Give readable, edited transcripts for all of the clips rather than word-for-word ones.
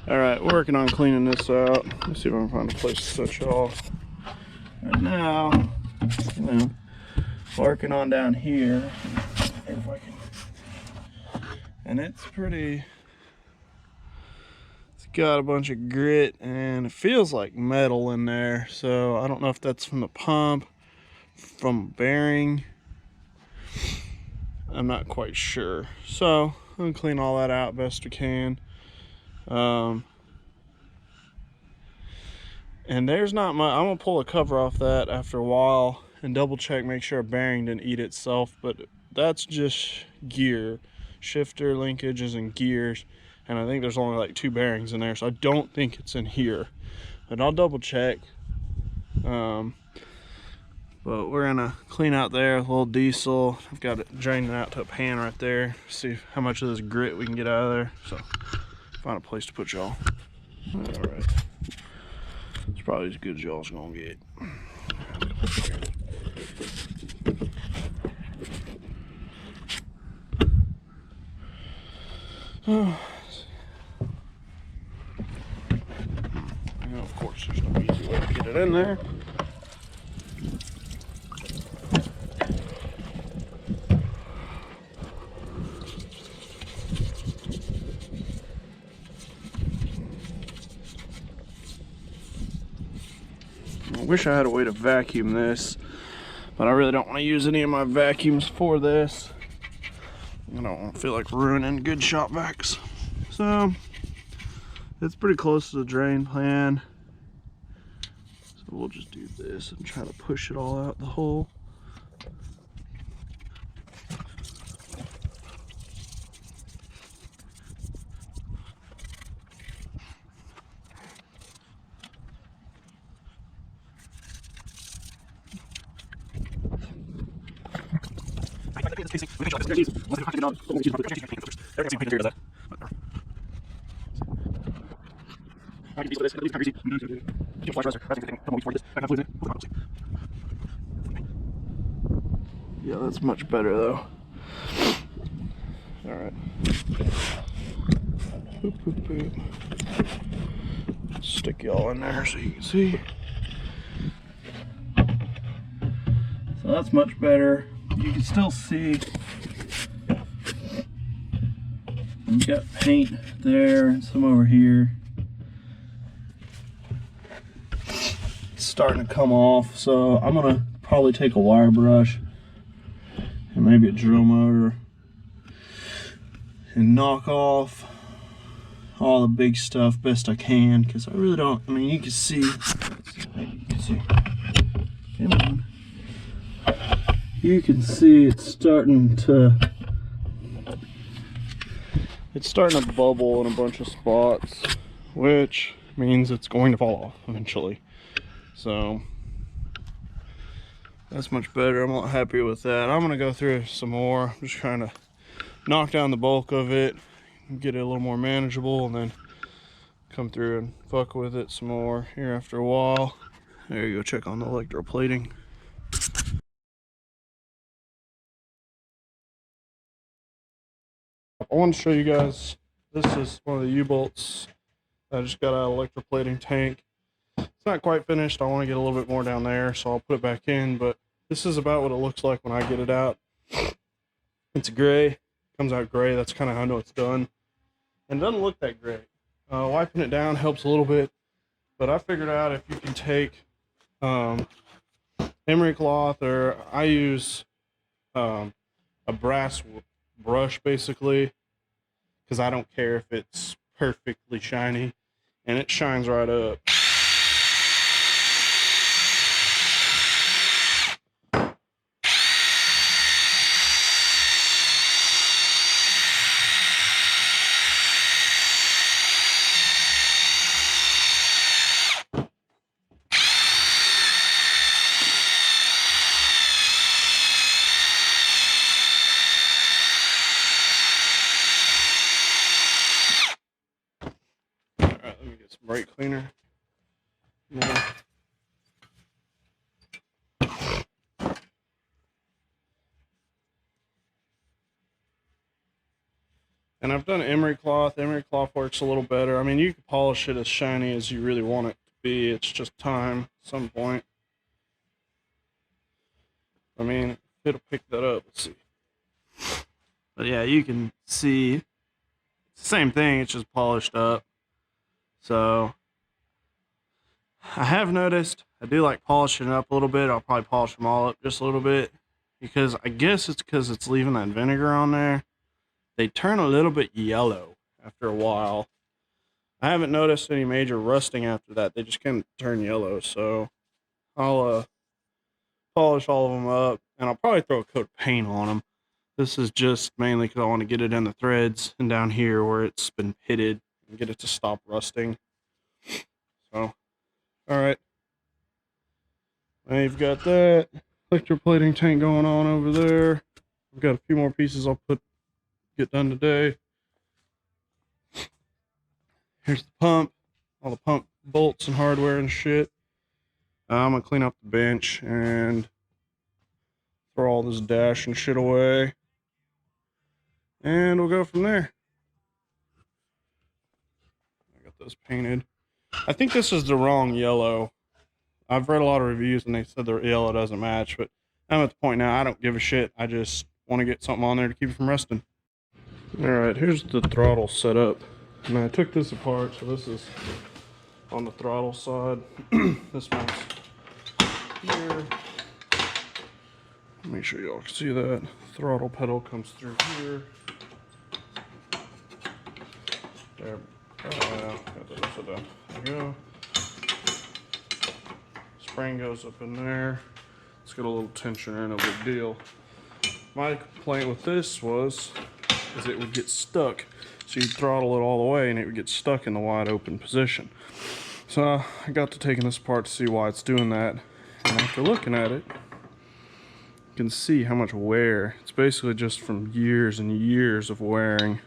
All right, working on cleaning this out. Let's see if I can find a place to set y'all. Right now, you know, working on down here. If I can. And it's pretty. It's got a bunch of grit and it feels like metal in there. So I don't know if that's from the pump, from bearing. I'm not quite sure. So I'm gonna clean all that out best we can. And there's not much. I'm gonna pull a cover off that after a while and double check, make sure a bearing didn't eat itself. But that's just gear, shifter linkages and gears. And I think there's only like 2 bearings in there, so I don't think it's in here. But I'll double check. But we're gonna clean out there with a little diesel. I've got it draining out to a pan right there. See how much of this grit we can get out of there. So find a place to put y'all. All right. It's probably as good as y'all's gonna get. Oh. Of course, there's no easy way to get it in there. I wish I had a way to vacuum this, but I really don't want to use any of my vacuums for this. I don't feel like ruining good shop vacs. So it's pretty close to the drain pan. So we'll just do this and try to push it all out the hole. Yeah, that's much better though. All right. Boop, boop, boop. Stick y'all in there so you can see. So that's much better. You can still see you got paint there and some over here. It's starting to come off, so I'm gonna probably take a wire brush and maybe a drill motor and knock off all the big stuff best I can, because I really don't. I mean, you can see. Maybe you can see. Come on. You can see it's starting to bubble in a bunch of spots, which means it's going to fall off eventually. So that's much better. I'm not happy with that. I'm gonna go through some more. I'm just trying to knock down the bulk of it, get it a little more manageable, and then come through and fuck with it some more here after a while. There you go, check on the electroplating. I want to show you guys, this is one of the U-bolts I just got out of electroplating tank. It's not quite finished. I want to get a little bit more down there, so I'll put it back in, but this is about what it looks like when I get it out. It's gray, comes out gray. That's kind of how I know it's done. And it doesn't look that great. Wiping it down helps a little bit, but I figured out if you can take emery cloth, or I use a brass brush basically, because I don't care if it's perfectly shiny, and it shines right up. Brake cleaner. Yeah. And I've done emery cloth. Emery cloth works a little better. I mean, you can polish it as shiny as you really want it to be. It's just time at some point. I mean, it'll pick that up. Let's see. But yeah, you can see it's the same thing. It's just polished up. So I have noticed I do like polishing it up a little bit. I'll probably polish them all up just a little bit because I guess it's because it's leaving that vinegar on there. They turn a little bit yellow after a while. I haven't noticed any major rusting after that. They just kind of turn yellow. So I'll polish all of them up, and I'll probably throw a coat of paint on them. This is just mainly because I want to get it in the threads and down here where it's been pitted and get it to stop rusting. So, all right. Now you've got that electroplating tank going on over there. I've got a few more pieces I'll get done today. Here's the pump, all the pump bolts and hardware and shit. I'm gonna clean up the bench and throw all this dash and shit away. And we'll go from there. I got those painted. I think this is the wrong yellow. I've read a lot of reviews and they said the yellow doesn't match, but I'm at the point now I don't give a shit. I just want to get something on there to keep it from rusting. Alright, here's the throttle set up. And I took this apart, so this is on the throttle side. This one's here. Make sure y'all can see that. Throttle pedal comes through here. There. There we go. Spring goes up in there. It's got a little tensioner, no big deal. My complaint with this is it would get stuck. So you'd throttle it all the way and it would get stuck in the wide open position. So I got to taking this apart to see why it's doing that. And after looking at it, you can see how much wear. It's basically just from years and years of wearing.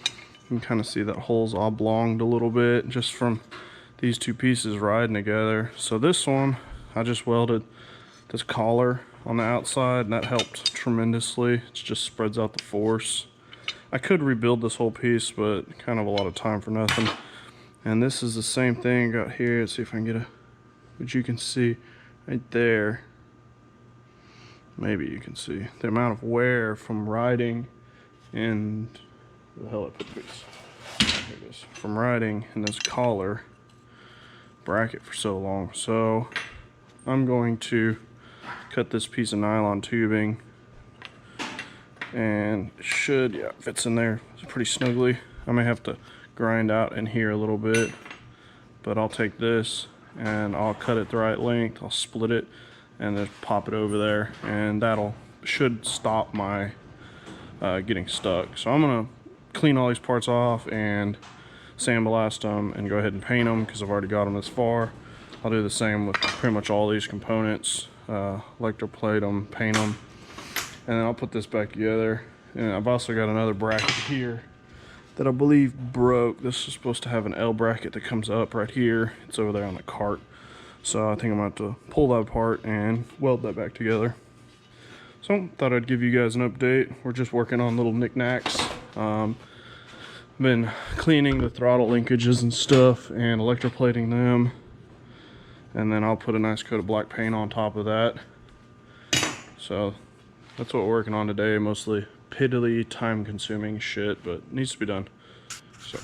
You can kind of see that hole's oblonged a little bit just from these two pieces riding together. So this one, I just welded this collar on the outside and that helped tremendously. It just spreads out the force. I could rebuild this whole piece, but kind of a lot of time for nothing. And this is the same thing I got here. Let's see if I can get which you can see right there. Maybe you can see the amount of wear from riding and where the hell I put the piece? Here it is. From riding in this collar bracket for so long. So I'm going to cut this piece of nylon tubing, and it should, yeah, it fits in there. It's pretty snugly. I may have to grind out in here a little bit, but I'll take this and I'll cut it the right length. I'll split it and then pop it over there, and should stop my getting stuck. So I'm gonna clean all these parts off and sandblast them and go ahead and paint them because I've already got them this far. I'll do the same with pretty much all these components, electroplate them, paint them, and then I'll put this back together. And I've also got another bracket here that I believe broke. This is supposed to have an L bracket that comes up right here. It's over there on the cart. So I think I'm gonna have to pull that apart and weld that back together. So thought I'd give you guys an update. We're just working on little knickknacks. Been cleaning the throttle linkages and stuff and electroplating them, and then I'll put a nice coat of black paint on top of that. So that's what we're working on today. Mostly piddly, time consuming shit, but it needs to be done. So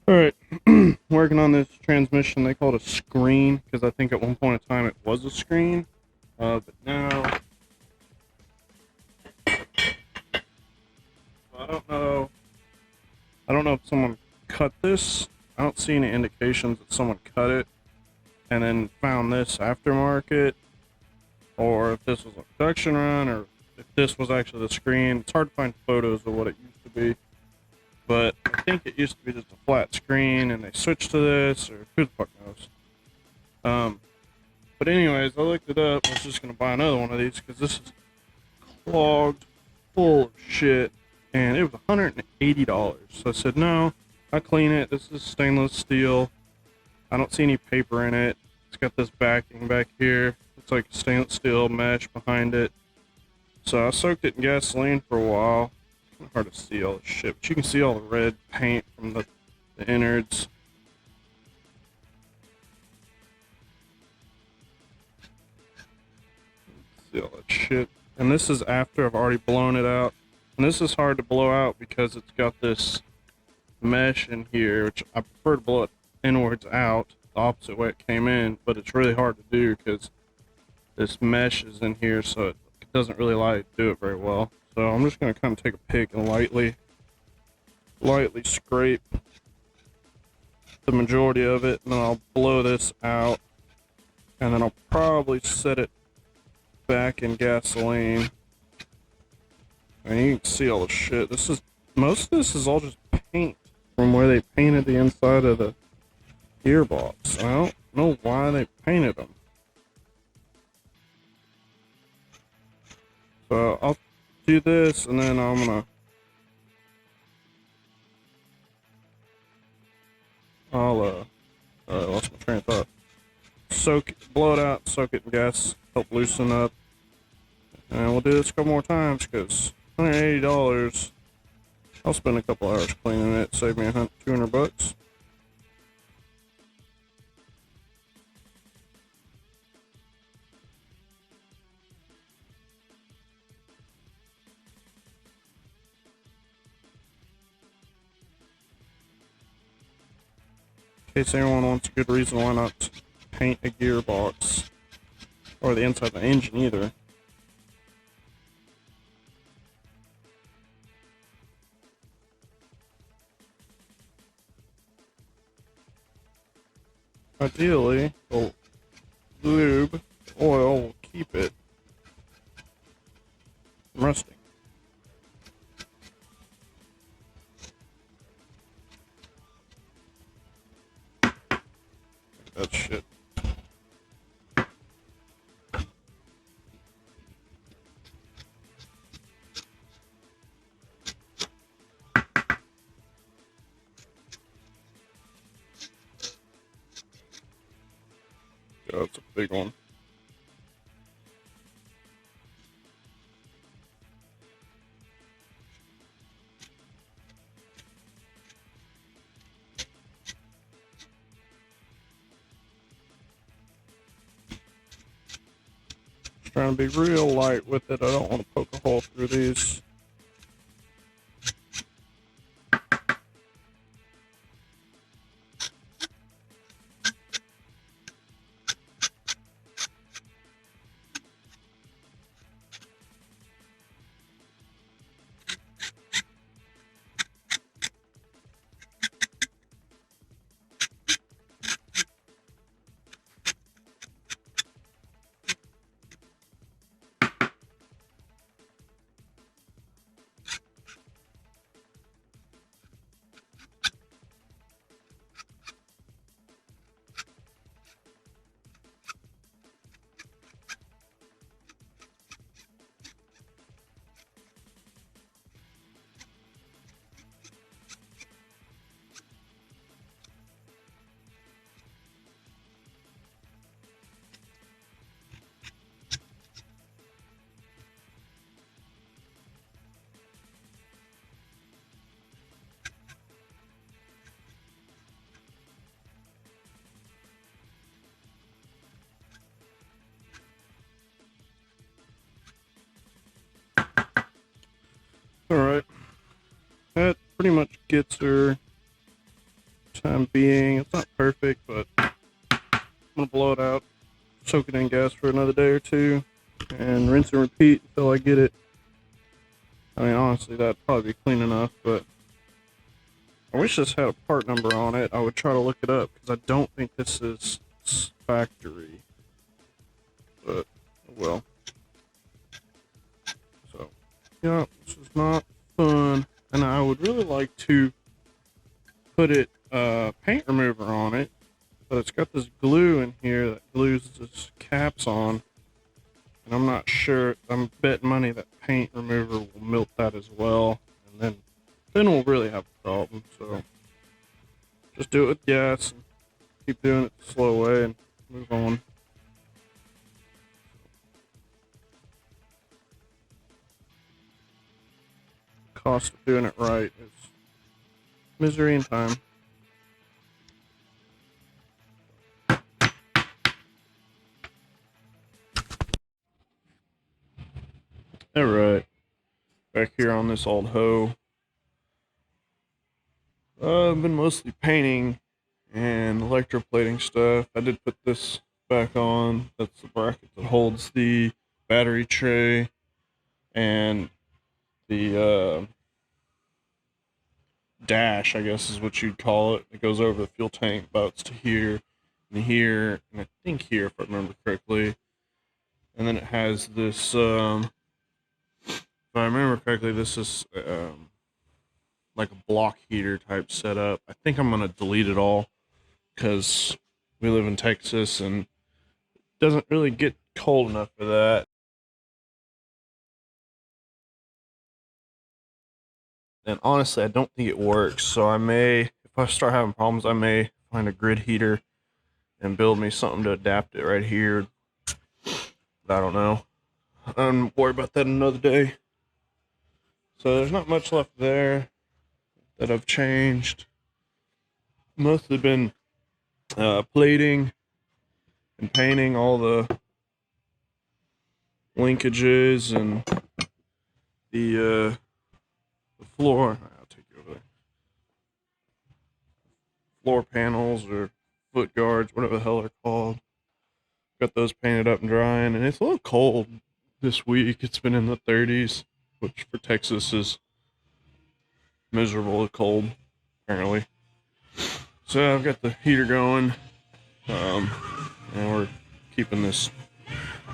Alright, working on this transmission. They call it a screen because I think at one point in time it was a screen, but now I don't know if someone cut this. I don't see any indications that someone cut it and then found this aftermarket, or if this was a production run, or if this was actually the screen. It's hard to find photos of what it used to be. But I think it used to be just a flat screen and they switched to this, or who the fuck knows. But anyways, I looked it up. I was just gonna buy another one of these because this is clogged full of shit, and it was $180. So I said, no, I clean it. This is stainless steel. I don't see any paper in it. It's got this backing back here. It's like stainless steel mesh behind it. So I soaked it in gasoline for a while. It's kind of hard to see all this shit, but you can see all the red paint from the innards. See all that shit. And this is after I've already blown it out. And this is hard to blow out because it's got this mesh in here, which I prefer to blow it inwards out, the opposite way it came in, but it's really hard to do because this mesh is in here, so it doesn't really allow you to do it very well. So I'm just going to kind of take a pick and lightly scrape the majority of it, and then I'll blow this out, and then I'll probably set it back in gasoline. And you can see all the shit. Most of this is all just paint from where they painted the inside of the gearbox. I don't know why they painted them. So I'll do this, and then I'm gonna I lost my train of thought. Blow it out, soak it in gas, help loosen up. And we'll do this a couple more times because $180. I'll spend a couple hours cleaning it, save me $200. In case anyone wants a good reason why not paint a gearbox or the inside of the engine either. Ideally, the lube, oil will keep it from rusting. That shit. Yeah, that's a big one. Trying to be real light with it. I don't want to poke a hole through these. Alright, that pretty much gets her time being. It's not perfect, but I'm gonna blow it out, soak it in gas for another day or two, and rinse and repeat until I get it. I mean, honestly, that'd probably be clean enough, but I wish this had a part number on it. I would try to look it up, because I don't think this is factory, but well. So, yeah, this is not fun, and I would really like to put it paint remover on it, but it's got this glue in here that glues this cap melt that as well, and then we'll really have a problem. So just do it with gas and keep doing it the slow way and move on. Cost of doing it right is misery and time. Alright, back here on this old hoe. I've been mostly painting and electroplating stuff. I did put this back on. That's the bracket that holds the battery tray and the dash, I guess is what you'd call it. It goes over the fuel tank, bouts to here and here, and I think here, if I remember correctly. And then it has this, if I remember correctly, this is like a block heater type setup. I think I'm gonna delete it all because we live in Texas and it doesn't really get cold enough for that. And honestly, I don't think it works. So I may, if I start having problems, I may find a grid heater and build me something to adapt it right here. But I don't know. I'm worried about that another day. So there's not much left there that I've changed. Mostly been plating and painting all the linkages and the floor. I'll take you over there. Floor panels or foot guards, whatever the hell they're called. Got those painted up and drying, and it's a little cold this week. It's been in the 30s, which for Texas is miserable cold, apparently. So I've got the heater going, and we're keeping this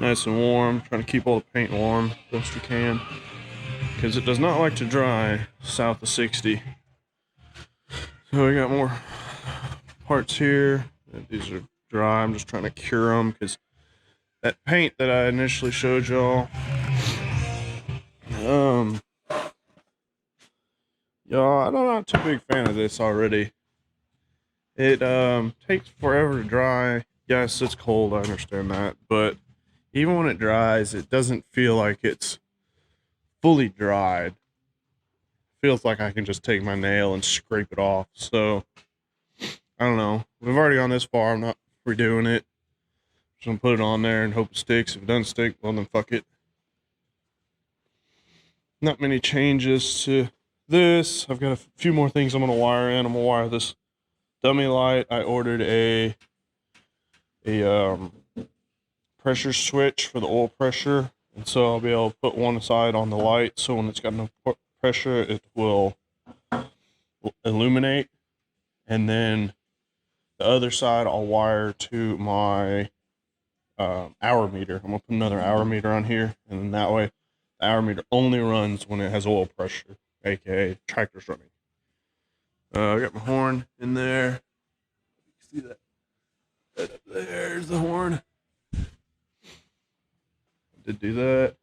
nice and warm, trying to keep all the paint warm best we can, because it does not like to dry south of 60. So we got more parts here. These are dry. I'm just trying to cure them because that paint that I initially showed y'all, y'all, I'm not too big fan of this already. It takes forever to dry. Yes, it's cold, I understand that, but even when it dries, it doesn't feel like it's fully dried. It feels like I can just take my nail and scrape it off. So I don't know. We've already gone this far. I'm not redoing it. Just gonna put it on there and hope it sticks. If it doesn't stick, well then fuck it. Not many changes to this. I've got a few more things I'm gonna wire in. I'm gonna wire this dummy light. I ordered a pressure switch for the oil pressure, and so I'll be able to put one side on the light, so when it's got enough pressure, it will illuminate, and then the other side I'll wire to my hour meter. I'm gonna put another hour meter on here, and then that way the hour meter only runs when it has oil pressure, aka tractor's running. I got my horn in there. You see that? Right up there's the horn. I did do that.